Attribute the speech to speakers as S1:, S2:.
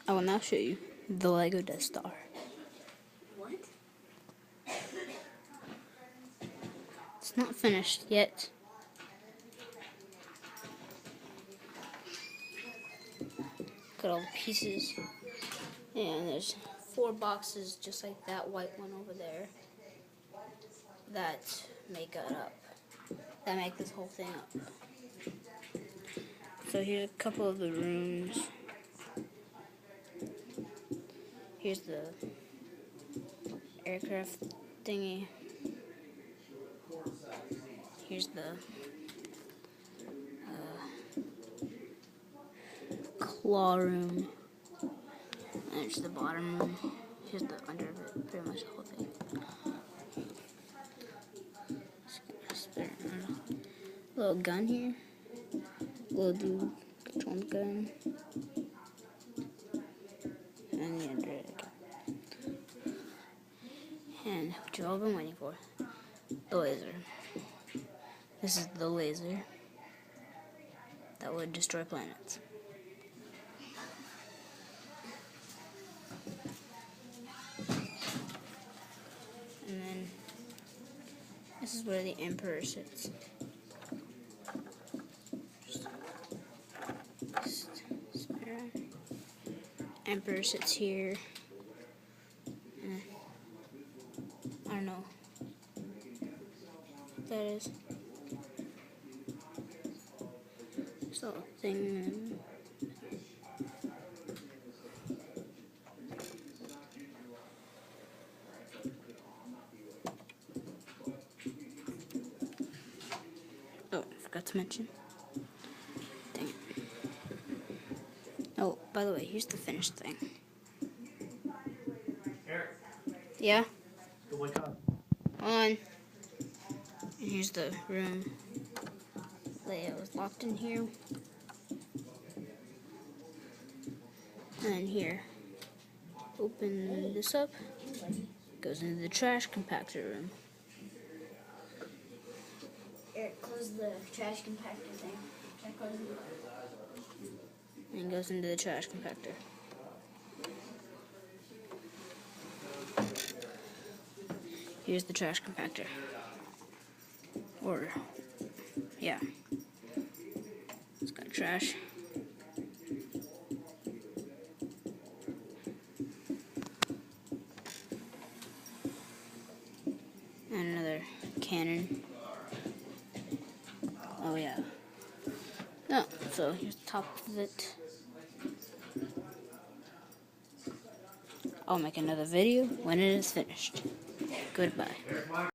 S1: I will now show you the Lego Death Star.
S2: What?
S1: It's not finished yet. Got all the pieces. And there's 4 boxes just like that white one over there that make it up. That make this whole thing up. So here's a couple of the rooms. Here's the aircraft thingy. Here's the claw room. And here's the bottom room. Here's the under of it, pretty much the whole thing. Little gun here. Little dude, control gun. And the under it again. And what you've all been waiting for. The laser. This is the laser that would destroy planets. And then this is where the Emperor sits. Emperor sits here. I don't know what that is. This little thing. Oh, I forgot to mention. Dang it. Oh, by the way, here's the finished thing.
S3: Eric.
S1: Yeah?
S3: Go wake up.
S1: On. And here's the room. Leia was locked in here. And then here. Open this up. Goes into the trash compactor room.
S2: Eric, close the trash compactor thing. Try closing it.
S1: And goes into the trash compactor. Here's the trash compactor. Or, yeah. It's got trash. And another cannon. Oh yeah. No, so here's the top of it. I'll make another video when it is finished. Goodbye.